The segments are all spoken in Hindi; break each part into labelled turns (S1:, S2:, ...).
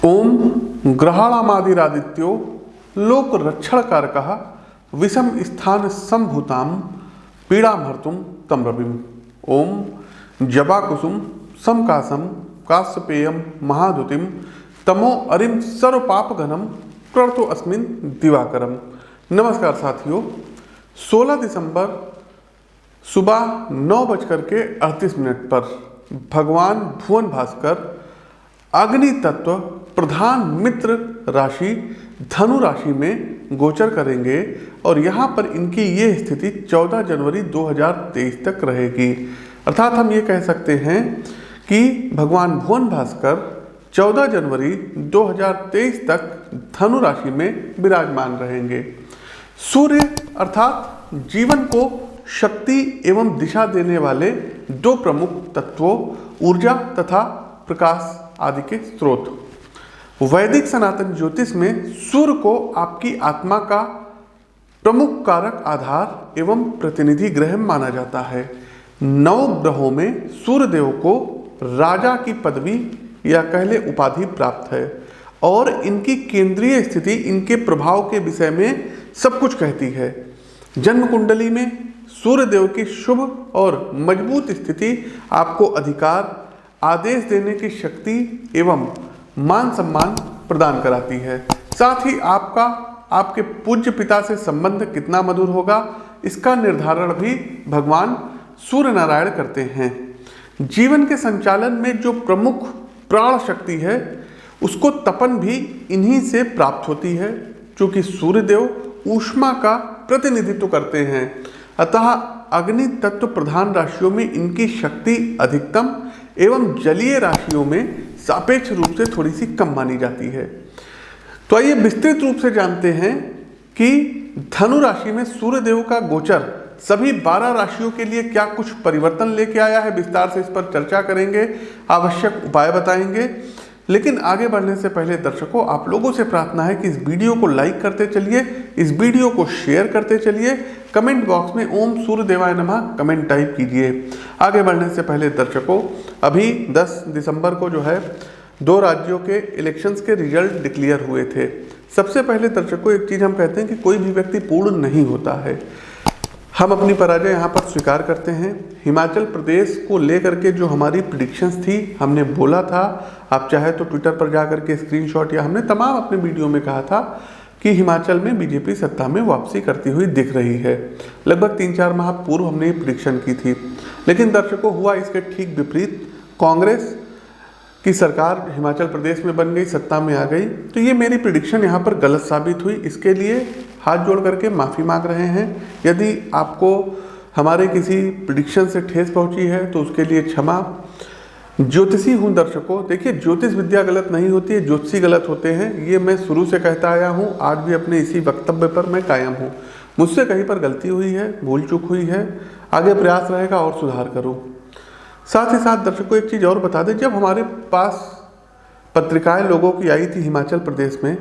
S1: ओम ग्रहाणामादिरादित्यो लोक रक्षण कारकः विषम स्थान संभूताम पीड़ामहर्तुम तम रविम। ओम जबाकुसुम समकासम काश्यपेयम महादुतिम तमो अरिम सर्वपापघनम प्रणतो अस्मिन दिवाकरम। नमस्कार साथियों, 16 दिसंबर सुबह 9:38 पर भगवान भुवन भास्कर अग्नि तत्व प्रधान मित्र राशि धनु राशि में गोचर करेंगे और यहाँ पर इनकी ये स्थिति 14 जनवरी 2023 तक रहेगी। अर्थात हम ये कह सकते हैं कि भगवान भुवन भास्कर 14 जनवरी 2023 तक धनु राशि में विराजमान रहेंगे। सूर्य अर्थात जीवन को शक्ति एवं दिशा देने वाले दो प्रमुख तत्वों ऊर्जा तथा प्रकाश आदि के स्रोत। वैदिक सनातन ज्योतिष में सूर्य को आपकी आत्मा का प्रमुख कारक आधार एवं प्रतिनिधि ग्रह माना जाता है। 9 ग्रहों में सूर्य देव को राजा की पदवी या कह ले उपाधि प्राप्त है और इनकी केंद्रीय स्थिति इनके प्रभाव के विषय में सब कुछ कहती है। जन्म कुंडली में सूर्य देव की शुभ और मजबूत स्थिति आपको अधिकार आदेश देने की शक्ति एवं मान सम्मान प्रदान कराती है। साथ ही आपका आपके पूज्य पिता से संबंध कितना मधुर होगा इसका निर्धारण भी भगवान सूर्य नारायण करते हैं। जीवन के संचालन में जो प्रमुख प्राण शक्ति है उसको तपन भी इन्हीं से प्राप्त होती है, क्योंकि सूर्यदेव ऊष्मा का प्रतिनिधित्व करते हैं। अतः अग्नि तत्व प्रधान राशियों में इनकी शक्ति अधिकतम एवं जलीय राशियों में सापेक्ष रूप से थोड़ी सी कम मानी जाती है। तो आइए विस्तृत रूप से जानते हैं कि धनु राशि में सूर्य देव का गोचर सभी 12 राशियों के लिए क्या कुछ परिवर्तन लेके आया है। विस्तार से इस पर चर्चा करेंगे, आवश्यक उपाय बताएंगे। लेकिन आगे बढ़ने से पहले दर्शकों, आप लोगों से प्रार्थना है कि इस वीडियो को लाइक करते चलिए, इस वीडियो को शेयर करते चलिए, कमेंट बॉक्स में ओम सूर्य देवाय नमः कमेंट टाइप कीजिए। आगे बढ़ने से पहले दर्शकों, अभी 10 दिसंबर को जो है 2 राज्यों के इलेक्शंस के रिजल्ट डिक्लेयर हुए थे। सबसे पहले दर्शकों, एक चीज़ हम कहते हैं कि कोई भी व्यक्ति पूर्ण नहीं होता है। हम अपनी पराजय यहाँ पर स्वीकार करते हैं। हिमाचल प्रदेश को लेकर के जो हमारी प्रिडिक्शंस थी, हमने बोला था, आप चाहे तो ट्विटर पर जा करके स्क्रीनशॉट या हमने तमाम अपने वीडियो में कहा था कि हिमाचल में बीजेपी सत्ता में वापसी करती हुई दिख रही है। लगभग 3-4 माह पूर्व हमने ये प्रिडिक्शन की थी। लेकिन दर्शकों, हुआ इसके ठीक विपरीत। कांग्रेस की सरकार हिमाचल प्रदेश में बन गई, सत्ता में आ गई। तो ये मेरी प्रिडिक्शन यहाँ पर गलत साबित हुई। इसके लिए हाथ जोड़ करके माफ़ी मांग रहे हैं। यदि आपको हमारे किसी प्रिडिक्शन से ठेस पहुँची है तो उसके लिए क्षमा। ज्योतिषी हूँ दर्शकों, देखिए ज्योतिष विद्या गलत नहीं होती है, ज्योतिषी गलत होते हैं। ये मैं शुरू से कहता आया हूँ, आज भी अपने इसी वक्तव्य पर मैं कायम हूँ। मुझसे कहीं पर गलती हुई है, भूल चूक हुई है, आगे प्रयास रहेगा और सुधार करूँ। साथ ही साथ दर्शकों, एक चीज़ और बता दें, जब हमारे पास पत्रिकाएं लोगों की आई थी हिमाचल प्रदेश में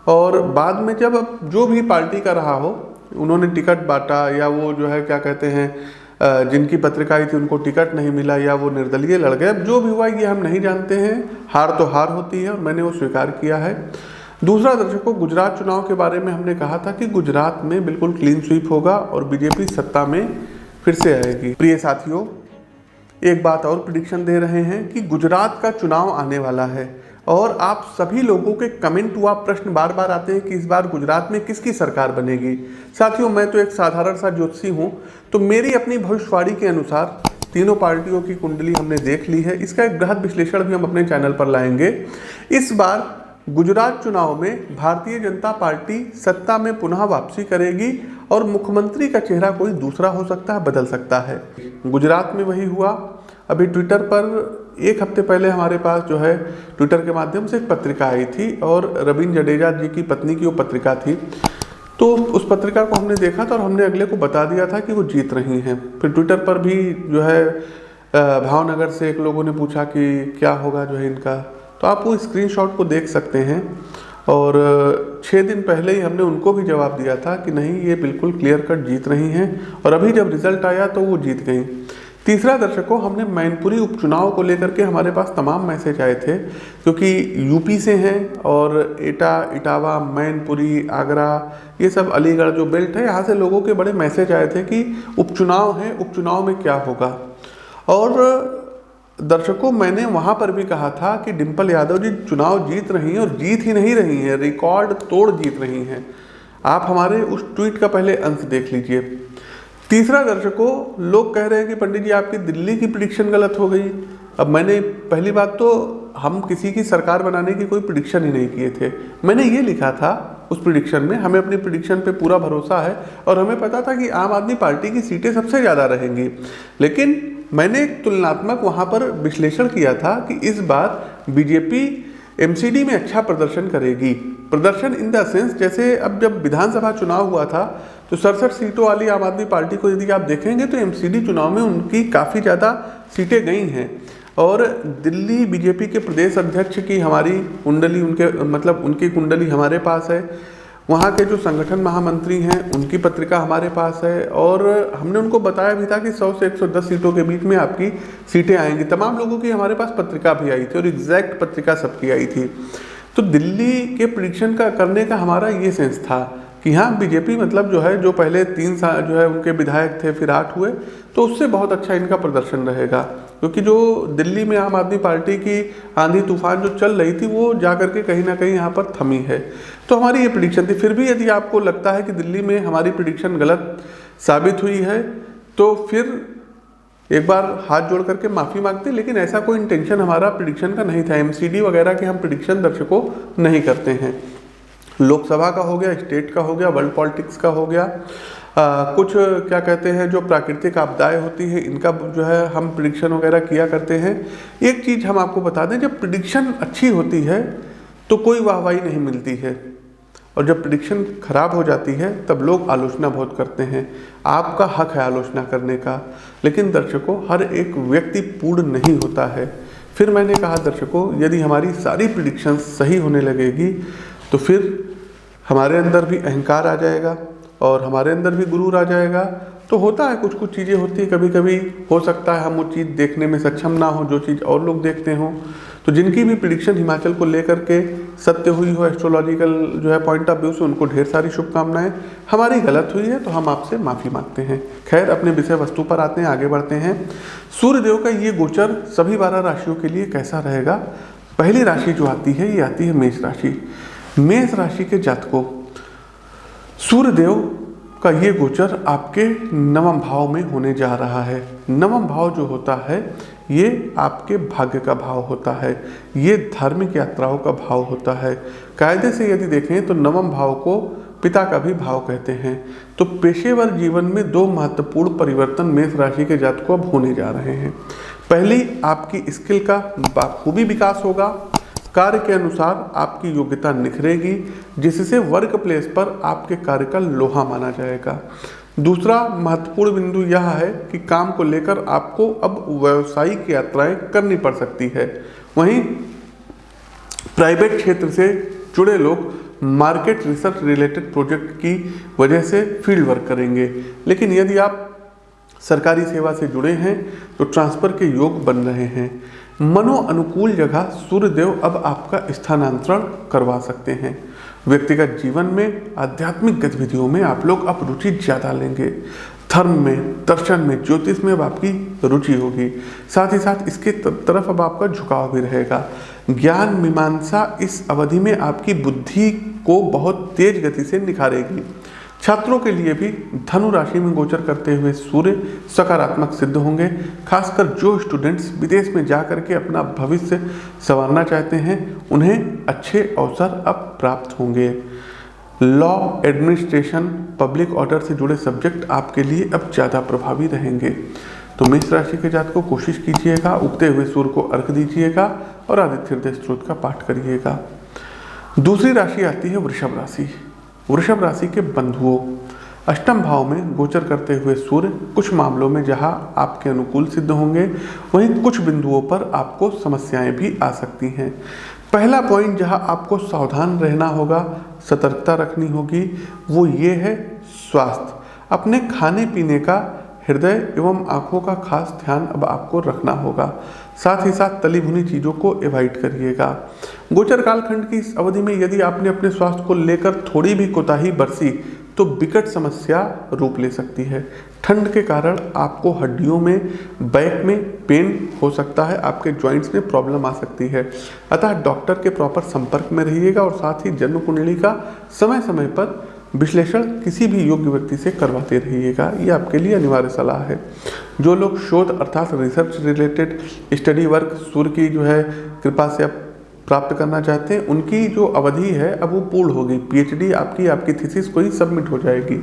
S1: और बाद में जब जो भी पार्टी का रहा हो उन्होंने टिकट बांटा या वो जो है क्या कहते हैं जिनकी पत्रिका आई थी उनको टिकट नहीं मिला या वो निर्दलीय लड़ गए, जो भी हुआ ये हम नहीं जानते हैं। हार तो हार होती है और मैंने वो स्वीकार किया है। दूसरा दर्शकों, गुजरात चुनाव के बारे में हमने कहा था कि गुजरात में बिल्कुल क्लीन स्वीप होगा और बीजेपी सत्ता में फिर से आएगी। प्रिय साथियों, एक बात और प्रिडिक्शन दे रहे हैं कि गुजरात का चुनाव आने वाला है और आप सभी लोगों के कमेंट हुआ प्रश्न बार बार आते हैं कि इस बार गुजरात में किसकी सरकार बनेगी। साथियों, मैं तो एक साधारण सा ज्योतिषी हूँ, तो मेरी अपनी भविष्यवाणी के अनुसार तीनों पार्टियों की कुंडली हमने देख ली है। इसका एक बृहद विश्लेषण भी हम अपने चैनल पर लाएंगे। इस बार गुजरात चुनाव में भारतीय जनता पार्टी सत्ता में पुनः वापसी करेगी और मुख्यमंत्री का चेहरा कोई दूसरा हो सकता है, बदल सकता है। गुजरात में वही हुआ। अभी ट्विटर पर 1 हफ्ते पहले हमारे पास जो है ट्विटर के माध्यम से एक पत्रिका आई थी और रवीन जडेजा जी की पत्नी की वो पत्रिका थी। तो उस पत्रिका को हमने देखा था और हमने अगले को बता दिया था कि वो जीत रही हैं। फिर ट्विटर पर भी जो है भावनगर से एक लोगों ने पूछा कि क्या होगा जो है इनका, तो आप वो स्क्रीनशॉट को देख सकते हैं। और 6 दिन पहले ही हमने उनको भी जवाब दिया था कि नहीं, ये बिल्कुल क्लियर कट जीत रही हैं और अभी जब रिजल्ट आया तो वो जीत गई। तीसरा दर्शकों, हमने मैनपुरी उपचुनाव को लेकर के हमारे पास तमाम मैसेज आए थे, क्योंकि यूपी से हैं और एटा, इटावा, मैनपुरी, आगरा, ये सब अलीगढ़ जो बेल्ट है, यहाँ से लोगों के बड़े मैसेज आए थे कि उपचुनाव है, उपचुनाव में क्या होगा। और दर्शकों, मैंने वहाँ पर भी कहा था कि डिम्पल यादव जी चुनाव जीत रही हैं, और जीत ही नहीं रही हैं, रिकॉर्ड तोड़ जीत रही हैं। आप हमारे उस ट्वीट का पहले अंश देख लीजिए। तीसरा दर्शकों, लोग कह रहे हैं कि पंडित जी आपकी दिल्ली की प्रिडिक्शन गलत हो गई। अब मैंने पहली बात तो हम किसी की सरकार बनाने की कोई प्रिडिक्शन ही नहीं किए थे। मैंने ये लिखा था उस प्रिडिक्शन में, हमें अपनी प्रिडिक्शन पे पूरा भरोसा है और हमें पता था कि आम आदमी पार्टी की सीटें सबसे ज़्यादा रहेंगी। लेकिन मैंने एक तुलनात्मक वहाँ पर विश्लेषण किया था कि इस बार बीजेपी एमसीडी में अच्छा प्रदर्शन करेगी। प्रदर्शन इन द सेंस, जैसे अब जब विधानसभा चुनाव हुआ था तो 67 सीटों वाली आम आदमी पार्टी को यदि आप देखेंगे तो एमसीडी चुनाव में उनकी काफ़ी ज़्यादा सीटें गई हैं। और दिल्ली बीजेपी के प्रदेश अध्यक्ष की हमारी कुंडली, उनकी कुंडली हमारे पास है। वहाँ के जो संगठन महामंत्री हैं उनकी पत्रिका हमारे पास है, और हमने उनको बताया भी था कि 100 से 110 सीटों के बीच में आपकी सीटें आएंगी। तमाम लोगों की हमारे पास पत्रिका भी आई थी और एग्जैक्ट पत्रिका सबकी आई थी। तो दिल्ली के प्रिडिक्शन का करने का हमारा ये सेंस था कि हाँ, बीजेपी जो है, जो पहले 3 साल जो है उनके विधायक थे, फिर 8 हुए, तो उससे बहुत अच्छा इनका प्रदर्शन रहेगा। क्योंकि जो दिल्ली में आम आदमी पार्टी की आंधी तूफान जो चल रही थी वो जा करके कहीं ना कहीं यहाँ पर थमी है। तो हमारी ये प्रिडिक्शन थी। फिर भी यदि आपको लगता है कि दिल्ली में हमारी प्रिडिक्शन गलत साबित हुई है तो फिर एक बार हाथ जोड़ करके माफ़ी मांगते, लेकिन ऐसा कोई इंटेंशन हमारा प्रिडिक्शन का नहीं था। एमसीडी वगैरह के हम प्रिडिक्शन दर्शकों नहीं करते हैं। लोकसभा का हो गया, स्टेट का हो गया, वर्ल्ड पॉलिटिक्स का हो गया, कुछ क्या कहते हैं जो प्राकृतिक आपदाएं होती है इनका जो है हम प्रिडिक्शन वगैरह किया करते हैं। एक चीज़ हम आपको बता दें, जब प्रिडिक्शन अच्छी होती है तो कोई वाहवाही नहीं मिलती है, और जब प्रिडिक्शन खराब हो जाती है तब लोग आलोचना बहुत करते हैं। आपका हक है आलोचना करने का, लेकिन दर्शकों हर एक व्यक्ति पूर्ण नहीं होता है। फिर मैंने कहा दर्शकों, यदि हमारी सारी प्रिडिक्शन सही होने लगेगी तो फिर हमारे अंदर भी अहंकार आ जाएगा और हमारे अंदर भी गुरूर आ जाएगा। तो होता है, कुछ कुछ चीज़ें होती है, कभी कभी हो सकता है हम वो चीज़ देखने में सक्षम ना हो जो चीज़ और लोग देखते हों। तो जिनकी भी प्रिडिक्शन हिमाचल को लेकर के सत्य हुई हो एस्ट्रोलॉजिकल जो है पॉइंट ऑफ व्यू से, उनको ढेर सारी शुभकामनाएं। हमारी गलत हुई है तो हम आपसे माफ़ी मांगते हैं। खैर, अपने विषय वस्तु पर आते हैं, आगे बढ़ते हैं। सूर्यदेव का ये गोचर सभी 12 राशियों के लिए कैसा रहेगा। पहली राशि जो आती है ये आती है मेष राशि। मेष राशि के जातकों, सूर्यदेव का ये गोचर आपके 9वें भाव में होने जा रहा है। 9वां भाव जो होता है ये आपके भाग्य का भाव होता है, ये धार्मिक यात्राओं का भाव होता है। कायदे से यदि देखें तो 9वां भाव को पिता का भी भाव कहते हैं। तो पेशेवर जीवन में 2 महत्वपूर्ण परिवर्तन मेष राशि के जातकों अब होने जा रहे हैं। पहली, आपकी स्किल का बखूबी विकास होगा, कार्य के अनुसार आपकी योग्यता निखरेगी, जिससे वर्क प्लेस पर आपके कार्य का लोहा माना जाएगा। दूसरा महत्वपूर्ण बिंदु यह है कि काम को लेकर आपको अब व्यावसायिक यात्राएं करनी पड़ सकती है। वहीं प्राइवेट क्षेत्र से जुड़े लोग मार्केट रिसर्च रिलेटेड प्रोजेक्ट की वजह से फील्ड वर्क करेंगे। लेकिन यदि आप सरकारी सेवा से जुड़े हैं तो ट्रांसफर के योग बन रहे हैं। मनो अनुकूल जगह सूर्यदेव अब आपका स्थानांतरण करवा सकते हैं। व्यक्तिगत जीवन में आध्यात्मिक गतिविधियों में आप लोग अब रुचि ज़्यादा लेंगे। धर्म में, दर्शन में, ज्योतिष में अब आपकी रुचि होगी। साथ ही साथ इसके तरफ अब आपका झुकाव भी रहेगा। ज्ञान मीमांसा इस अवधि में आपकी बुद्धि को बहुत तेज गति से निखारेगी। छात्रों के लिए भी धनु राशि में गोचर करते हुए सूर्य सकारात्मक सिद्ध होंगे। खासकर जो स्टूडेंट्स विदेश में जाकर के अपना भविष्य संवारना चाहते हैं उन्हें अच्छे अवसर अब प्राप्त होंगे। लॉ, एडमिनिस्ट्रेशन, पब्लिक ऑर्डर से जुड़े सब्जेक्ट आपके लिए अब ज़्यादा प्रभावी रहेंगे। तो मेष राशि के जातकों कोशिश कीजिएगा, उगते हुए सूर्य को अर्घ्य दीजिएगा और आदित्य हृदय स्तोत्र का पाठ करिएगा। दूसरी राशि आती है वृषभ राशि। वृषभ राशि के बंधुओं, अष्टम भाव में गोचर करते हुए सूर्य कुछ मामलों में जहां आपके अनुकूल सिद्ध होंगे, वहीं कुछ बिंदुओं पर आपको समस्याएं भी आ सकती हैं। पहला पॉइंट जहां आपको सावधान रहना होगा, सतर्कता रखनी होगी, वो ये है स्वास्थ्य। अपने खाने पीने का हृदय एवं आंखों का खास ध्यान अब आपको रखना होगा। साथ ही साथ तली भुनी चीज़ों को अवॉइड करिएगा। गोचर कालखंड की इस अवधि में यदि आपने अपने स्वास्थ्य को लेकर थोड़ी भी कोताही बरती तो विकट समस्या रूप ले सकती है। ठंड के कारण आपको हड्डियों में, बैक में पेन हो सकता है, आपके जॉइंट्स में प्रॉब्लम आ सकती है। अतः डॉक्टर के प्रॉपर संपर्क में रहिएगा और साथ ही जन्म कुंडली का समय समय पर विश्लेषण किसी भी योग्य व्यक्ति से करवाते रहिएगा। ये आपके लिए अनिवार्य सलाह है। जो लोग शोध अर्थात रिसर्च रिलेटेड स्टडी वर्क सूर्य की जो है कृपा से आप प्राप्त करना चाहते हैं, उनकी जो अवधि है अब वो पूर्ण होगी। पीएचडी आपकी थीसिस को ही सबमिट हो जाएगी।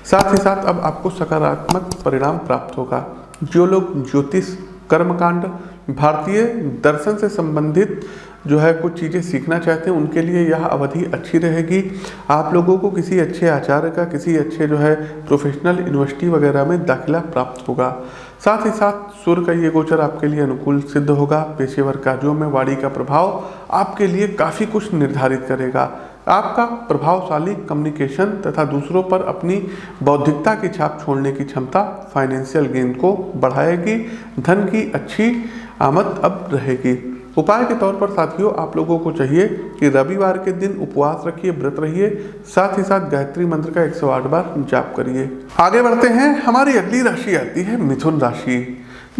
S1: साथ ही साथ अब आपको सकारात्मक परिणाम प्राप्त होगा। जो लोग ज्योतिष, कर्मकांड, भारतीय दर्शन से संबंधित जो है कुछ चीज़ें सीखना चाहते हैं, उनके लिए यह अवधि अच्छी रहेगी। आप लोगों को किसी अच्छे आचार्य का, किसी अच्छे जो है प्रोफेशनल यूनिवर्सिटी वगैरह में दाखिला प्राप्त होगा। साथ ही साथ सूर्य का ये गोचर आपके लिए अनुकूल सिद्ध होगा। पेशेवर कार्यों में वाणी का प्रभाव आपके लिए काफ़ी कुछ निर्धारित करेगा। आपका प्रभावशाली कम्युनिकेशन तथा दूसरों पर अपनी बौद्धिकता की छाप छोड़ने की क्षमता फाइनेंशियल गेन को बढ़ाएगी। धन की अच्छी आमद अब रहेगी। उपाय के तौर पर साथियों, आप लोगों को चाहिए कि रविवार के दिन उपवास रखिए, व्रत रहिए, साथ ही साथ गायत्री मंत्र का 108 बार जाप करिए। आगे बढ़ते हैं। हमारी अगली राशि आती है मिथुन राशि।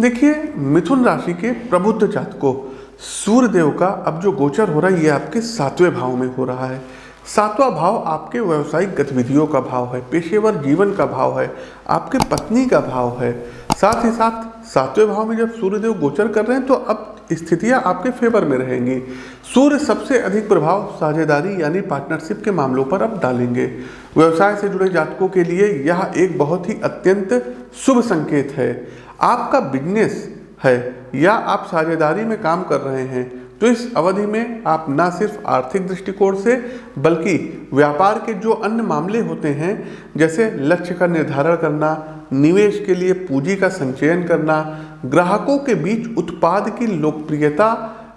S1: देखिए, मिथुन राशि के प्रबुद्ध जातकों, सूर्य देव का अब जो गोचर हो रहा है ये आपके 7वें भाव में हो रहा है। 7वां भाव आपके व्यावसायिक गतिविधियों का भाव है, पेशेवर जीवन का भाव है, आपके पत्नी का भाव है। साथ ही साथ 7वें भाव में जब सूर्यदेव गोचर कर रहे हैं तो अब स्थितियां आपके फेवर में रहेंगी। सूर्य सबसे अधिक प्रभाव साझेदारी यानी पार्टनरशिप के मामलों पर अब डालेंगे। व्यवसाय से जुड़े जातकों के लिए यह एक बहुत ही अत्यंत शुभ संकेत है। आपका बिजनेस है या आप साझेदारी में काम कर रहे हैं तो इस अवधि में आप न सिर्फ आर्थिक दृष्टिकोण से बल्कि व्यापार के जो अन्य मामले होते हैं, जैसे लक्ष्य का निर्धारण करना, निवेश के लिए पूंजी का संचयन करना, ग्राहकों के बीच उत्पाद की लोकप्रियता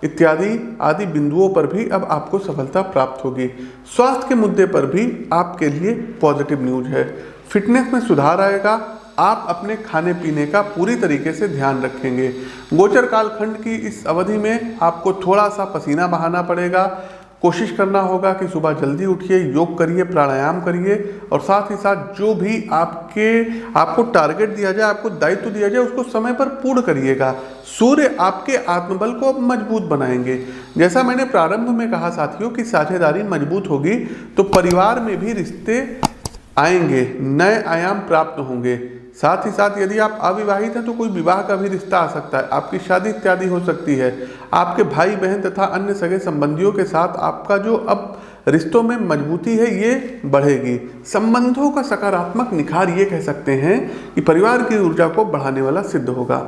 S1: इत्यादि आदि बिंदुओं पर भी अब आपको सफलता प्राप्त होगी। स्वास्थ्य के मुद्दे पर भी आपके लिए पॉजिटिव न्यूज है। फिटनेस में सुधार आएगा। आप अपने खाने पीने का पूरी तरीके से ध्यान रखेंगे। गोचर कालखंड की इस अवधि में आपको थोड़ा सा पसीना बहाना पड़ेगा। कोशिश करना होगा कि सुबह जल्दी उठिए, योग करिए, प्राणायाम करिए और साथ ही साथ जो भी आपको टारगेट दिया जाए, आपको दायित्व दिया जाए, उसको समय पर पूर्ण करिएगा। सूर्य आपके आत्मबल को अब मजबूत बनाएंगे। जैसा मैंने प्रारंभ में कहा साथियों कि साझेदारी मजबूत होगी तो परिवार में भी रिश्ते आएंगे, नए आयाम प्राप्त होंगे। साथ ही साथ यदि आप अविवाहित हैं तो कोई विवाह का भी रिश्ता आ सकता है, आपकी शादी इत्यादि हो सकती है। आपके भाई बहन तथा अन्य सगे संबंधियों के साथ आपका जो अब रिश्तों में मजबूती है ये बढ़ेगी। संबंधों का सकारात्मक निखार ये कह सकते हैं कि परिवार की ऊर्जा को बढ़ाने वाला सिद्ध होगा।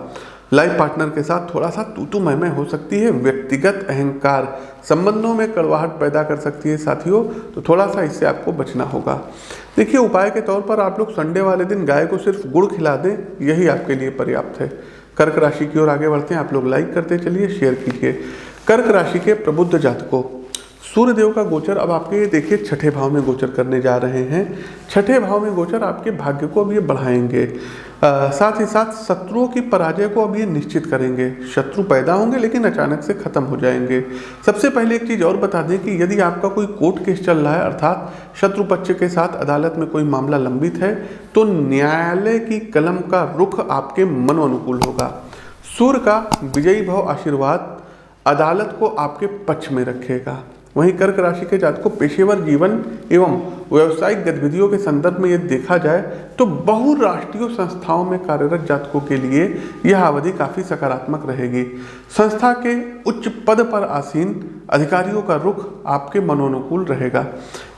S1: लाइफ पार्टनर के साथ थोड़ा सा तू मैं हो सकती है। व्यक्तिगत अहंकार संबंधों में कड़वाहट पैदा कर सकती है साथियों, तो थोड़ा सा इससे आपको बचना होगा। देखिए, उपाय के तौर पर आप लोग संडे वाले दिन गाय को सिर्फ गुड़ खिला दें, यही आपके लिए पर्याप्त है। कर्क राशि की ओर आगे बढ़ते हैं। आप लोग लाइक करते चलिए, शेयर कीजिए। कर्क राशि के प्रबुद्ध जातकों, सूर्य देव का गोचर अब आपके देखिए 6ठे भाव में गोचर करने जा रहे हैं। 6ठे भाव में गोचर आपके भाग्य को अब ये बढ़ाएंगे। साथ ही साथ शत्रुओं की पराजय को अब ये निश्चित करेंगे। शत्रु पैदा होंगे लेकिन अचानक से खत्म हो जाएंगे। सबसे पहले एक चीज़ और बता दें कि यदि आपका कोई कोर्ट केस चल रहा है, अर्थात शत्रु पक्ष के साथ अदालत में कोई मामला लंबित है, तो न्यायालय की कलम का रुख आपके मनोनुकूल होगा। सूर्य का विजयी भाव आशीर्वाद अदालत को आपके पक्ष में रखेगा। वहीं कर्क राशि के जातकों, पेशेवर जीवन एवं व्यावसायिक गतिविधियों के संदर्भ में यदि देखा जाए तो बहुराष्ट्रीय संस्थाओं में कार्यरत जातकों के लिए यह अवधि काफ़ी सकारात्मक रहेगी। संस्था के उच्च पद पर आसीन अधिकारियों का रुख आपके मनोनुकूल रहेगा।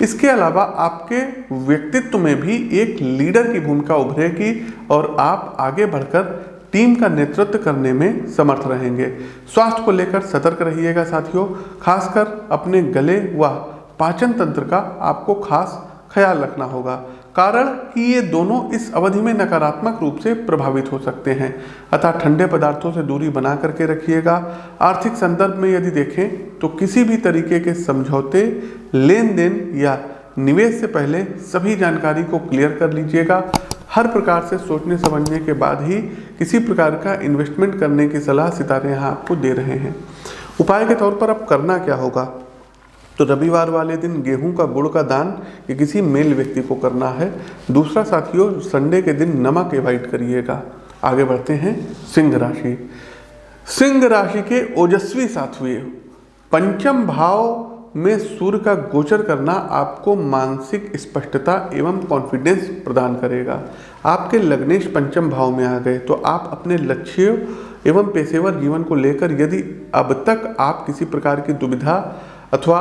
S1: इसके अलावा आपके व्यक्तित्व में भी एक लीडर की भूमिका उभरेगी और आप आगे बढ़कर टीम का नेतृत्व करने में समर्थ रहेंगे। स्वास्थ्य को लेकर सतर्क रहिएगा साथियों, खासकर अपने गले व पाचन तंत्र का आपको खास ख्याल रखना होगा, कारण कि ये दोनों इस अवधि में नकारात्मक रूप से प्रभावित हो सकते हैं। अतः ठंडे पदार्थों से दूरी बना करके रखिएगा। आर्थिक संदर्भ में यदि देखें तो किसी भी तरीके के समझौते, लेन देन या निवेश से पहले सभी जानकारी को क्लियर कर लीजिएगा। हर प्रकार से सोचने समझने के बाद ही किसी प्रकार का इन्वेस्टमेंट करने की सलाह सितारे यहाँ आपको दे रहे हैं। उपाय के तौर पर अब करना क्या होगा, तो रविवार वाले दिन गेहूं का गुड़ का दान ये किसी मेल व्यक्ति को करना है। दूसरा साथियों, संडे के दिन नमक एवॉइड करिएगा। आगे बढ़ते हैं सिंह राशि। सिंह राशि के ओजस्वी साथियों, पंचम भाव में सूर्य का गोचर करना आपको मानसिक स्पष्टता एवं कॉन्फिडेंस प्रदान करेगा। आपके लग्नेश पंचम भाव में आ गए तो आप अपने लक्ष्यों एवं पेशेवर जीवन को लेकर यदि अब तक आप किसी प्रकार की दुविधा अथवा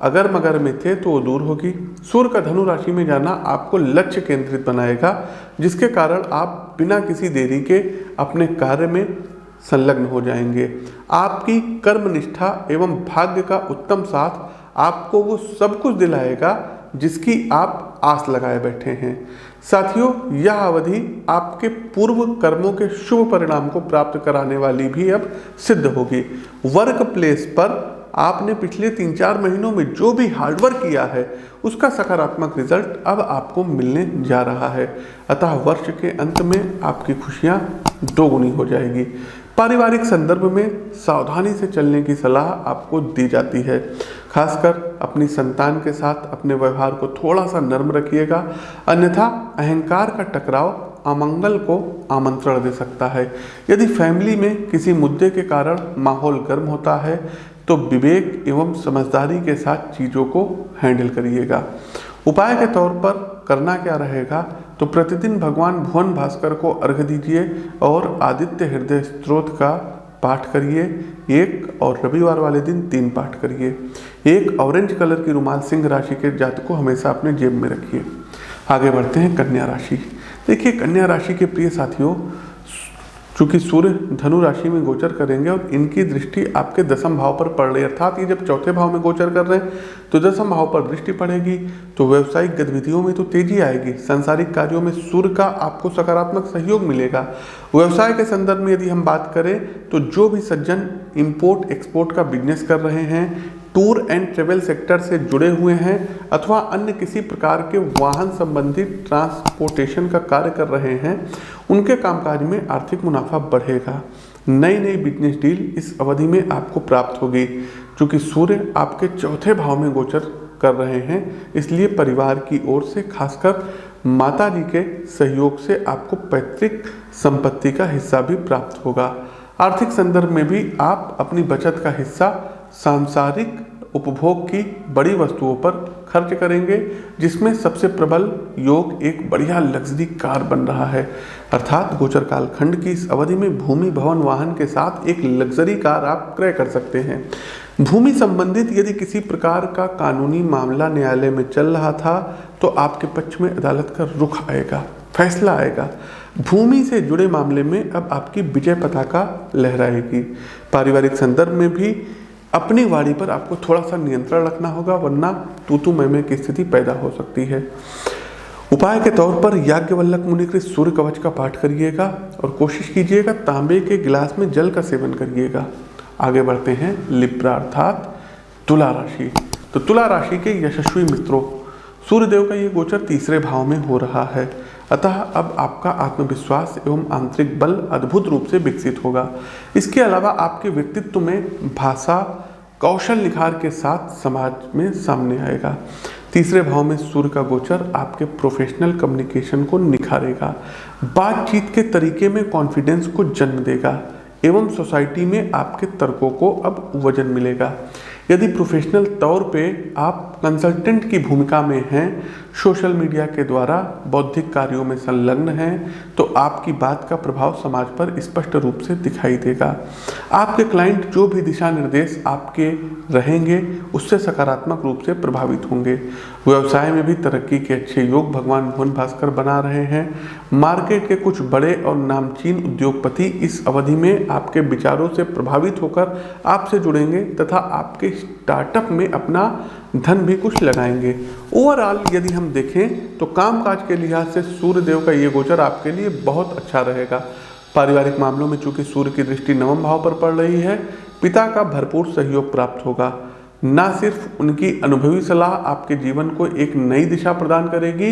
S1: अगर मगर में थे तो वो दूर होगी। सूर्य का धनु राशि में जाना आपको लक्ष्य केंद्रित बनाएगा, जिसके कारण आप बिना किसी देरी के अपने कार्य में संलग्न हो जाएंगे। आपकी कर्मनिष्ठा एवं भाग्य का उत्तम साथ आपको वो सब कुछ दिलाएगा जिसकी आप आस लगाए बैठे हैं। साथियों, यह अवधि आपके पूर्व कर्मों के शुभ परिणाम को प्राप्त कराने वाली भी अब सिद्ध होगी। वर्क प्लेस पर आपने पिछले 3-4 महीनों में जो भी हार्डवर्क किया है उसका सकारात्मक रिजल्ट अब आपको मिलने जा रहा है। अतः वर्ष के अंत में आपकी खुशियां दोगुनी हो जाएगी। पारिवारिक संदर्भ में सावधानी से चलने की सलाह आपको दी जाती है। खासकर अपनी संतान के साथ अपने व्यवहार को थोड़ा सा नर्म रखिएगा, अन्यथा अहंकार का टकराव अमंगल को आमंत्रण दे सकता है। यदि फैमिली में किसी मुद्दे के कारण माहौल गर्म होता है तो विवेक एवं समझदारी के साथ चीज़ों को हैंडल करिएगा। उपाय के तौर पर करना क्या रहेगा, तो प्रतिदिन भगवान भुवन भास्कर को अर्घ्य दीजिए और आदित्य हृदय स्तोत्र का पाठ करिए 1 और रविवार वाले दिन 3 पाठ करिए। एक ऑरेंज कलर की रुमाल सिंह राशि के जातक को हमेशा अपने जेब में रखिए। आगे बढ़ते हैं कन्या राशि। देखिए, कन्या राशि के प्रिय साथियों, चूंकि सूर्य धनु राशि में गोचर करेंगे और इनकी दृष्टि आपके दसम भाव पर पड़ रही है, अर्थात ये जब चौथे भाव में गोचर कर रहे हैं तो दसम भाव पर दृष्टि पड़ेगी तो व्यवसायिक गतिविधियों में तो तेजी आएगी। सांसारिक कार्यों में सूर्य का आपको सकारात्मक सहयोग मिलेगा। व्यवसाय के संदर्भ में यदि हम बात करें तो जो भी सज्जन इंपोर्ट एक्सपोर्ट का बिजनेस कर रहे हैं, टूर एंड ट्रेवल सेक्टर से जुड़े हुए हैं अथवा अन्य किसी प्रकार के वाहन संबंधित ट्रांसपोर्टेशन का कार्य कर रहे हैं, उनके कामकाज में आर्थिक मुनाफा बढ़ेगा। नई नई बिजनेस डील इस अवधि में आपको प्राप्त होगी। क्योंकि सूर्य आपके चौथे भाव में गोचर कर रहे हैं, इसलिए परिवार की ओर से खासकर माता जी के सहयोग से आपको पैतृक संपत्ति का हिस्सा भी प्राप्त होगा। आर्थिक संदर्भ में भी आप अपनी बचत का हिस्सा सांसारिक उपभोग की बड़ी वस्तुओं पर खर्च करेंगे, जिसमें सबसे प्रबल योग एक बढ़िया लग्जरी कार बन रहा है। अर्थात गोचर कालखंड की इस अवधि में भूमि भवन वाहन के साथ एक लग्जरी कार आप क्रय कर सकते हैं। भूमि संबंधित यदि किसी प्रकार का कानूनी मामला न्यायालय में चल रहा था तो आपके पक्ष में अदालत का रुख आएगा, फैसला आएगा। भूमि से जुड़े मामले में अब आपकी विजय पताका लहराएगी। पारिवारिक संदर्भ में भी अपनी वाणी पर आपको थोड़ा सा नियंत्रण रखना होगा, वरना तू मैं की स्थिति पैदा हो सकती है। उपाय के तौर पर याज्ञवल्क्य मुनि के सूर्य कवच का पाठ करिएगा और कोशिश कीजिएगा तांबे के गिलास में जल का सेवन करिएगा। आगे बढ़ते हैं लिब्रा अर्थात तुला राशि। तो तुला राशि के यशस्वी मित्रों, सूर्यदेव का ये गोचर तीसरे भाव में हो रहा है, अतः अब आपका आत्मविश्वास एवं आंतरिक बल अद्भुत रूप से विकसित होगा। इसके अलावा आपके व्यक्तित्व में भाषा कौशल निखार के साथ समाज में सामने आएगा। तीसरे भाव में सूर्य का गोचर आपके प्रोफेशनल कम्युनिकेशन को निखारेगा, बातचीत के तरीके में कॉन्फिडेंस को जन्म देगा एवं सोसाइटी में आपके तर्कों को अब वजन मिलेगा। यदि प्रोफेशनल तौर पे आप कंसल्टेंट की भूमिका में हैं, सोशल मीडिया के द्वारा बौद्धिक कार्यों में संलग्न हैं, तो आपकी बात का प्रभाव समाज पर स्पष्ट रूप से दिखाई देगा। आपके क्लाइंट जो भी दिशा निर्देश आपके रहेंगे उससे सकारात्मक रूप से प्रभावित होंगे। व्यवसाय में भी तरक्की के अच्छे योग भगवान भुवन भास्कर बना रहे हैं। मार्केट के कुछ बड़े और नामचीन उद्योगपति इस अवधि में आपके विचारों से प्रभावित होकर आपसे जुड़ेंगे तथा आपके स्टार्टअप में अपना धन भी कुछ लगाएंगे। ओवरऑल यदि हम देखें तो कामकाज के लिहाज से सूर्यदेव का ये गोचर आपके लिए बहुत अच्छा रहेगा। पारिवारिक मामलों में चूंकि सूर्य की दृष्टि नवम भाव पर पड़ रही है, पिता का भरपूर सहयोग प्राप्त होगा। ना सिर्फ उनकी अनुभवी सलाह आपके जीवन को एक नई दिशा प्रदान करेगी,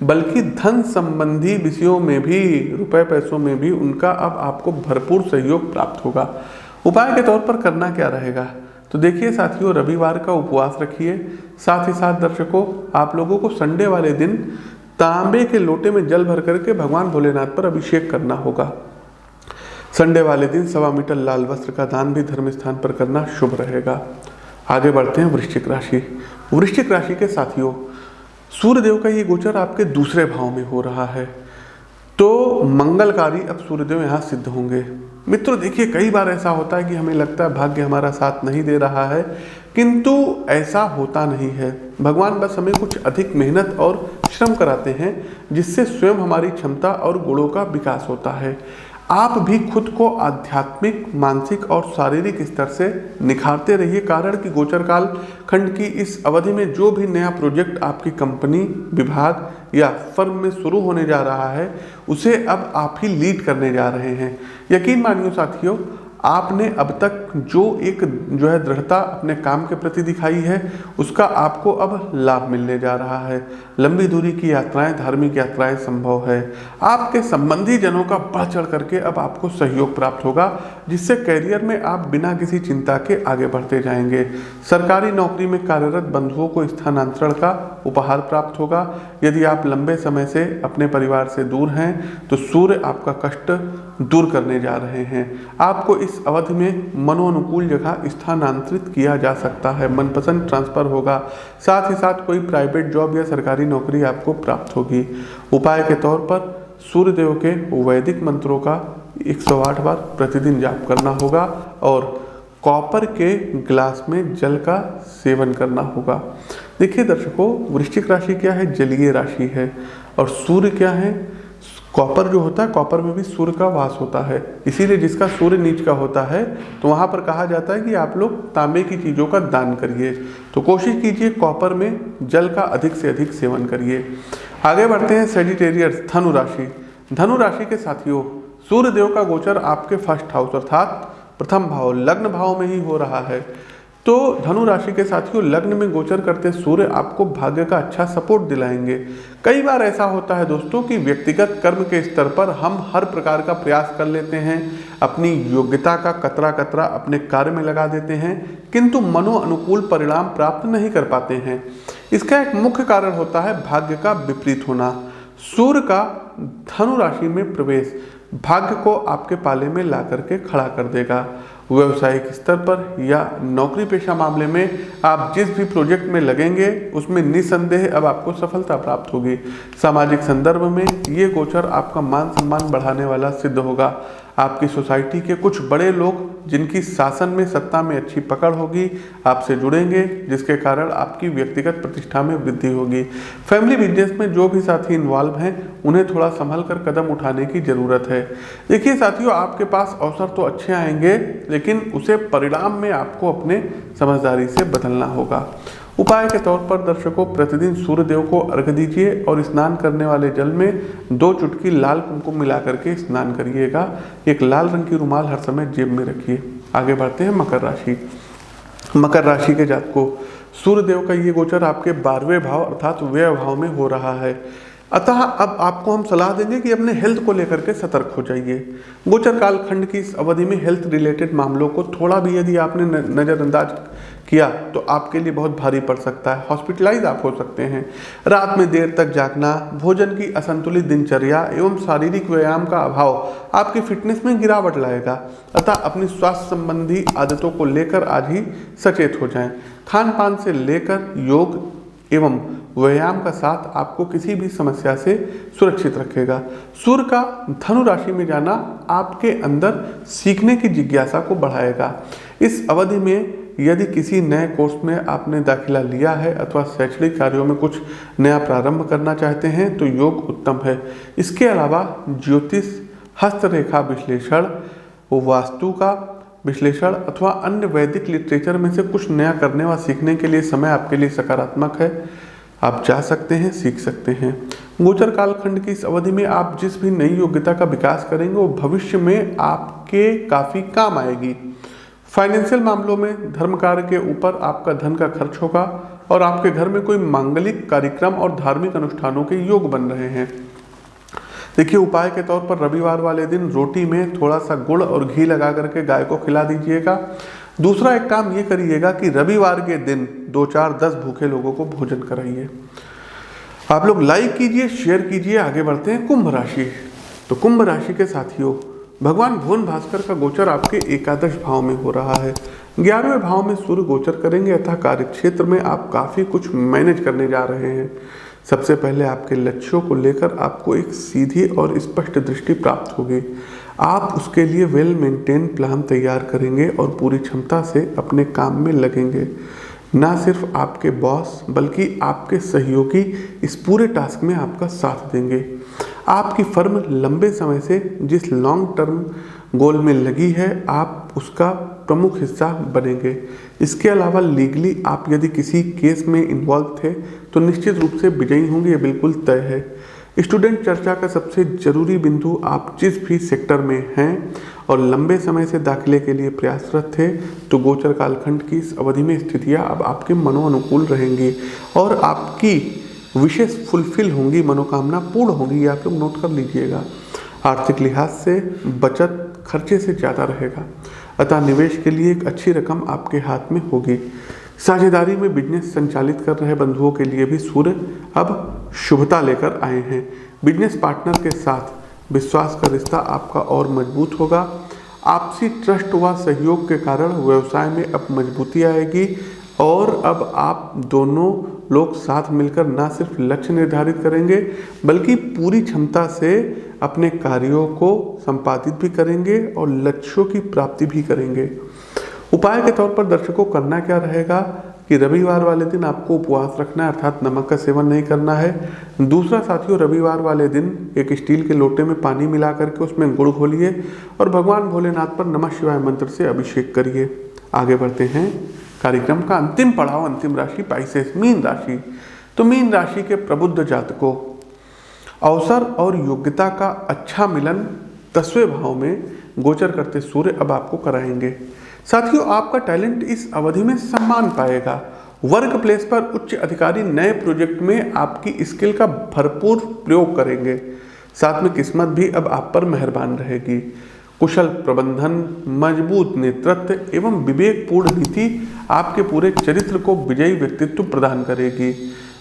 S1: बल्कि धन संबंधी विषयों में भी, रुपए पैसों में भी उनका अब आपको भरपूर सहयोग प्राप्त होगा। उपाय के तौर पर करना क्या रहेगा, तो देखिए साथियों, रविवार का उपवास रखिए। साथ ही साथ दर्शकों, आप लोगों को संडे वाले दिन तांबे के लोटे में जल भर करके भगवान भोलेनाथ पर अभिषेक करना होगा। संडे वाले दिन 1.25 मीटर लाल वस्त्र का दान भी धर्म स्थान पर करना शुभ रहेगा। आगे बढ़ते हैं वृश्चिक राशि। वृश्चिक राशि के साथियों, सूर्यदेव का ये गोचर आपके दूसरे भाव में हो रहा है, तो मंगलकारी अब सूर्यदेव यहाँ सिद्ध होंगे। मित्रों देखिए, कई बार ऐसा होता है कि हमें लगता है भाग्य हमारा साथ नहीं दे रहा है, किंतु ऐसा होता नहीं है। भगवान बस हमें कुछ अधिक मेहनत और श्रम कराते हैं, जिससे स्वयं हमारी क्षमता और गुणों का विकास होता है। आप भी खुद को आध्यात्मिक, मानसिक और शारीरिक स्तर से निखारते रहिए। कारण कि गोचर काल खंड की इस अवधि में जो भी नया प्रोजेक्ट आपकी कंपनी, विभाग या फर्म में शुरू होने जा रहा है, उसे अब आप ही लीड करने जा रहे हैं। यकीन मानिए साथियों, आपने अब तक जो है दृढ़ता अपने काम के प्रति दिखाई है, उसका आपको अब लाभ मिलने जा रहा है। लंबी दूरी की यात्राएं, धार्मिक यात्राएं संभव है। आपके संबंधी जनों का बढ़ चढ़ करके अब आपको सहयोग प्राप्त होगा, जिससे कैरियर में आप बिना किसी चिंता के आगे बढ़ते जाएंगे। सरकारी नौकरी में कार्यरत बंधुओं को स्थानांतरण का उपहार प्राप्त होगा। यदि आप लंबे समय से अपने परिवार से दूर हैं, तो सूर्य आपका कष्ट दूर करने जा रहे हैं। आपको इस अवधि में मनोनुकूल जगह स्थानांतरित किया जा सकता है। मनपसंद ट्रांसफर होगा। साथ ही साथ कोई प्राइवेट जॉब या सरकारी नौकरी आपको प्राप्त होगी। उपाय के तौर पर सूर्यदेव के वैदिक मंत्रों का 108 बार प्रतिदिन जाप करना होगा और कॉपर के गिलास में जल का सेवन करना होगा। देखिए दर्शकों, वृश्चिक राशि क्या है? जलीय राशि है। और सूर्य क्या है? कॉपर जो होता है, कॉपर में भी सूर्य का वास होता है। इसीलिए जिसका सूर्य नीच का होता है, तो वहाँ पर कहा जाता है कि आप लोग तांबे की चीज़ों का दान करिए। तो कोशिश कीजिए कॉपर में जल का अधिक से अधिक सेवन करिए। आगे बढ़ते हैं सेजिटेरियस, धनु राशि। धनु राशि के साथियों, सूर्यदेव का गोचर आपके फर्स्ट हाउस अर्थात प्रथम भाव, लग्न भाव में ही हो रहा है। तो धनु राशि के साथियों, लग्न में गोचर करते सूर्य आपको भाग्य का अच्छा सपोर्ट दिलाएंगे। कई बार ऐसा होता है दोस्तों कि व्यक्तिगत कर्म के स्तर पर हम हर प्रकार का प्रयास कर लेते हैं, अपनी योग्यता का कतरा कतरा अपने कार्य में लगा देते हैं, किंतु मनो अनुकूल परिणाम प्राप्त नहीं कर पाते हैं। इसका एक मुख्य कारण होता है भाग्य का विपरीत होना। सूर्य का धनु राशि में प्रवेश भाग्य को आपके पाले में ला करके खड़ा कर देगा। व्यवसायिक स्तर पर या नौकरी पेशा मामले में आप जिस भी प्रोजेक्ट में लगेंगे, उसमें निसंदेह अब आपको सफलता प्राप्त होगी। सामाजिक संदर्भ में ये गोचर आपका मान सम्मान बढ़ाने वाला सिद्ध होगा। आपकी सोसाइटी के कुछ बड़े लोग, जिनकी शासन में, सत्ता में अच्छी पकड़ होगी, आपसे जुड़ेंगे, जिसके कारण आपकी व्यक्तिगत प्रतिष्ठा में वृद्धि होगी। फैमिली बिजनेस में जो भी साथी इन्वॉल्व हैं, उन्हें थोड़ा संभल कर कदम उठाने की जरूरत है। देखिए साथियों, आपके पास अवसर तो अच्छे आएंगे, लेकिन उसे परिणाम में आपको अपने समझदारी से बदलना होगा। उपाय के तौर पर दर्शकों, प्रतिदिन सूर्यदेव को अर्घ्य दीजिए और स्नान करने वाले जल में 2 चुटकी लाल कुमकुम मिला करके स्नान करिएगा। एक लाल रंग की रुमाल हर समय जेब में रखिए। आगे बढ़ते हैं मकर राशि। मकर राशि के जातकों, सूर्यदेव का ये गोचर आपके 12वें भाव अर्थात व्यय भाव में हो रहा है। अतः अब आपको हम सलाह देंगे कि अपने हेल्थ को लेकर के सतर्क हो जाइए। गोचर काल खंड की इस अवधि में हेल्थ रिलेटेड मामलों को थोड़ा भी यदि आपने नज़रअंदाज किया, तो आपके लिए बहुत भारी पड़ सकता है। हॉस्पिटलाइज आप हो सकते हैं। रात में देर तक जागना, भोजन की असंतुलित दिनचर्या एवं शारीरिक व्यायाम का अभाव आपकी फिटनेस में गिरावट लाएगा। अतः अपनी स्वास्थ्य संबंधी आदतों को लेकर आज ही सचेत हो जाएं। खान पान से लेकर योग एवं व्यायाम का साथ आपको किसी भी समस्या से सुरक्षित रखेगा। सूर्य का धनु राशि में जाना आपके अंदर सीखने की जिज्ञासा को बढ़ाएगा। इस अवधि में यदि किसी नए कोर्स में आपने दाखिला लिया है अथवा शैक्षणिक कार्यों में कुछ नया प्रारंभ करना चाहते हैं, तो योग उत्तम है। इसके अलावा ज्योतिष, हस्तरेखा विश्लेषण, वास्तु का विश्लेषण अथवा अन्य वैदिक लिटरेचर में से कुछ नया करने व सीखने के लिए समय आपके लिए सकारात्मक है। आप जा सकते हैं, सीख सकते हैं। गोचर कालखंड की इस अवधि में आप जिस भी नई योग्यता का विकास करेंगे, वो भविष्य में आपके काफ़ी काम आएगी। फाइनेंशियल मामलों में धर्म कार्य के ऊपर आपका धन का खर्च होगा और आपके घर में कोई मांगलिक कार्यक्रम और धार्मिक अनुष्ठानों के योग बन रहे हैं। देखिए, उपाय के तौर पर रविवार वाले दिन रोटी में थोड़ा सा गुड़ और घी लगा करके गाय को खिला दीजिएगा। दूसरा एक काम ये करिएगा कि रविवार के दिन 2, 4, 10 भूखे लोगों को भोजन कराइए। आप लोग लाइक कीजिए, शेयर कीजिए। आगे बढ़ते हैं कुंभ राशि। तो कुंभ राशि के साथियों, भगवान भुवन भास्कर का गोचर आपके एकादश भाव में हो रहा है। 11वें भाव में सूर्य गोचर करेंगे, अतः कार्य क्षेत्र में आप काफ़ी कुछ मैनेज करने जा रहे हैं। सबसे पहले आपके लक्ष्यों को लेकर आपको एक सीधी और स्पष्ट दृष्टि प्राप्त होगी। आप उसके लिए वेल मेंटेन प्लान तैयार करेंगे और पूरी क्षमता से अपने काम में लगेंगे। ना सिर्फ आपके बॉस बल्कि आपके सहयोगी इस पूरे टास्क में आपका साथ देंगे। आपकी फर्म लंबे समय से जिस लॉन्ग टर्म गोल में लगी है, आप उसका प्रमुख हिस्सा बनेंगे। इसके अलावा लीगली आप यदि किसी केस में इन्वॉल्व थे तो निश्चित रूप से विजयी होंगे, ये बिल्कुल तय है। स्टूडेंट चर्चा का सबसे जरूरी बिंदु, आप जिस भी सेक्टर में हैं और लंबे समय से दाखिले के लिए प्रयासरत थे, तो गोचर कालखंड की इस अवधि में स्थितियां अब आपके मनोअनुकूल रहेंगी और आपकी विशेष फुलफिल होंगी, मनोकामना पूर्ण होंगी। ये आप लोग नोट कर लीजिएगा। आर्थिक लिहाज से बचत खर्चे से ज़्यादा रहेगा, अतः निवेश के लिए एक अच्छी रकम आपके हाथ में होगी। साझेदारी में बिजनेस संचालित कर रहे बंधुओं के लिए भी सूर्य अब शुभता लेकर आए हैं। बिजनेस पार्टनर के साथ विश्वास का रिश्ता आपका और मजबूत होगा। आपसी ट्रस्ट व सहयोग के कारण व्यवसाय में अब मजबूती आएगी और अब आप दोनों लोग साथ मिलकर न सिर्फ लक्ष्य निर्धारित करेंगे बल्कि पूरी क्षमता से अपने कार्यों को संपादित भी करेंगे और लक्ष्यों की प्राप्ति भी करेंगे। उपाय के तौर पर दर्शकों करना क्या रहेगा कि रविवार वाले दिन आपको उपवास रखना है, अर्थात नमक का सेवन नहीं करना है। दूसरा साथियों, रविवार वाले दिन एक स्टील के लोटे में पानी मिला करके उसमें गुड़ घोलिए और भगवान भोलेनाथ पर नमः शिवाय मंत्र से अभिषेक करिए। आगे बढ़ते हैं कार्यक्रम का अंतिम पड़ाव, अंतिम राशि पाइसेस, मीन राशि। तो मीन राशि के प्रबुद्ध जातकों, अवसर और योग्यता का अच्छा मिलन 10वें भाव में गोचर करते सूर्य अब आपको कराएंगे। साथियों, आपका टैलेंट इस अवधि में सम्मान पाएगा। वर्क प्लेस पर उच्च अधिकारी नए प्रोजेक्ट में आपकी स्किल का भरपूर प्रयोग करेंगे। साथ में किस्मत भी अब आप पर मेहरबान रहेगी। कुशल प्रबंधन, मजबूत नेतृत्व एवं विवेकपूर्ण नीति आपके पूरे चरित्र को विजयी व्यक्तित्व प्रदान करेगी।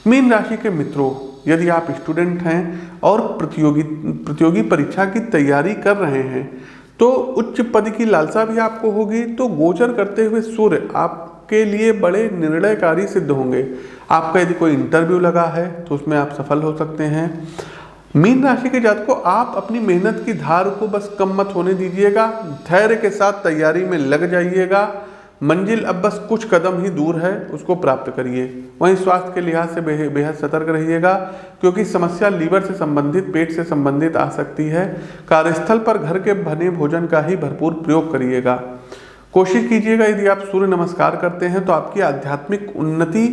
S1: मीन राशि के मित्रों, यदि आप स्टूडेंट हैं और प्रतियोगी परीक्षा की तैयारी कर रहे हैं तो उच्च पद की लालसा भी आपको होगी। तो गोचर करते हुए सूर्य आपके लिए बड़े निर्णयकारी सिद्ध होंगे। आपका यदि कोई इंटरव्यू लगा है तो उसमें आप सफल हो सकते हैं। मीन राशि के जातकों, आप अपनी मेहनत की धार को बस कम मत होने दीजिएगा। धैर्य के साथ तैयारी में लग जाइएगा। मंजिल अब बस कुछ कदम ही दूर है, उसको प्राप्त करिए। वहीं स्वास्थ्य के लिहाज से बेहद सतर्क रहिएगा, क्योंकि समस्या लीवर से संबंधित, पेट से संबंधित आ सकती है। कार्यस्थल पर घर के बने भोजन का ही भरपूर प्रयोग करिएगा। कोशिश कीजिएगा, यदि आप सूर्य नमस्कार करते हैं तो आपकी आध्यात्मिक उन्नति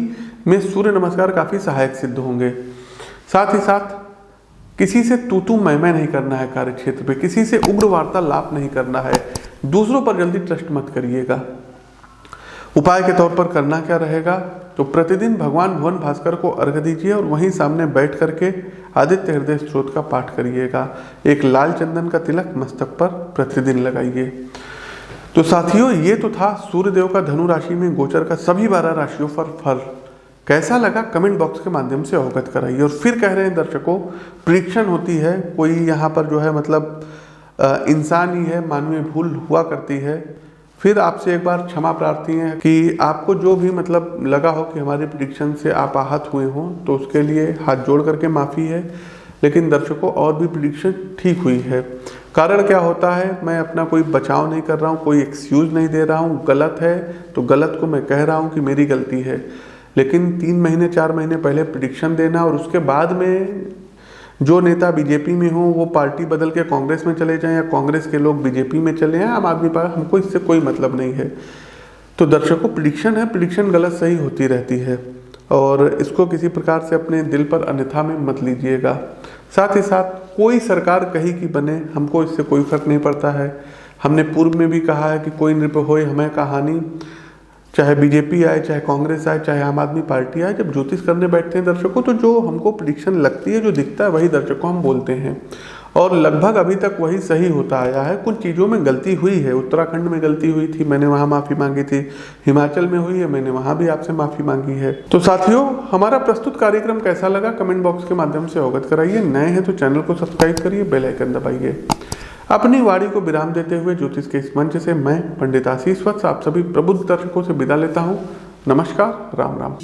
S1: में सूर्य नमस्कार काफ़ी सहायक सिद्ध होंगे। साथ ही साथ किसी से तू मैं नहीं करना है। कार्य क्षेत्र पे किसी से उग्र वार्तालाप नहीं करना है। दूसरों पर जल्दी ट्रस्ट मत करिएगा। उपाय के तौर पर करना क्या रहेगा, तो प्रतिदिन भगवान भुवन भास्कर को अर्घ दीजिए और वहीं सामने बैठ करके आदित्य हृदय स्त्रोत का पाठ करिएगा। एक लाल चंदन का तिलक मस्तक पर प्रतिदिन लगाइए। तो साथियों, ये तो था सूर्यदेव का धनु राशि में गोचर का सभी 12 राशियों पर फल। कैसा लगा कमेंट बॉक्स के माध्यम से अवगत कराइए। और फिर कह रहे हैं दर्शकों, प्रेडिक्शन होती है, कोई यहाँ पर जो है मतलब इंसान ही है, मानवीय भूल हुआ करती है। फिर आपसे एक बार क्षमा प्रार्थी है कि आपको जो भी मतलब लगा हो कि हमारे प्रेडिक्शन से आप आहत हुए हों तो उसके लिए हाथ जोड़ करके माफ़ी है। लेकिन दर्शकों, और भी प्रेडिक्शन ठीक हुई है। कारण क्या होता है, मैं अपना कोई बचाव नहीं कर रहा हूँ, कोई एक्सक्यूज़ नहीं दे रहा हूँ। गलत है तो गलत को मैं कह रहा हूँ कि मेरी गलती है। लेकिन 3 महीने 4 महीने पहले प्रेडिक्शन देना और उसके बाद में जो नेता बीजेपी में हो वो पार्टी बदल के कांग्रेस में चले जाएं या कांग्रेस के लोग बीजेपी में चले जाएं, आम आदमी पार्टी, हमको इससे कोई मतलब नहीं है। तो दर्शकों, प्रेडिक्शन है, प्रेडिक्शन गलत सही होती रहती है और इसको किसी प्रकार से अपने दिल पर अन्यथा में मत लीजिएगा। साथ ही साथ कोई सरकार कहीं की बने, हमको इससे कोई फर्क नहीं पड़ता है। हमने पूर्व में भी कहा है कि कोई नृप होय हमें कहानी, चाहे बीजेपी आए, चाहे कांग्रेस आए, चाहे आम आदमी पार्टी आए, जब ज्योतिष करने बैठते हैं दर्शकों, तो जो हमको प्रिडिक्शन लगती है, जो दिखता है, वही दर्शकों हम बोलते हैं। और लगभग अभी तक वही सही होता आया है। कुछ चीज़ों में गलती हुई है, उत्तराखंड में गलती हुई थी, मैंने वहाँ माफ़ी मांगी थी, हिमाचल में हुई है, मैंने वहाँ भी आपसे माफ़ी मांगी है। तो साथियों, हमारा प्रस्तुत कार्यक्रम कैसा लगा कमेंट बॉक्स के माध्यम से अवगत कराइए। नए हैं तो चैनल को सब्सक्राइब करिए, बेल आइकन दबाइए। अपनी वाणी को विराम देते हुए ज्योतिष के इस मंच से मैं पंडित आशीष वत्स आप सभी प्रबुद्ध दर्शकों से विदा लेता हूँ। नमस्कार, राम राम।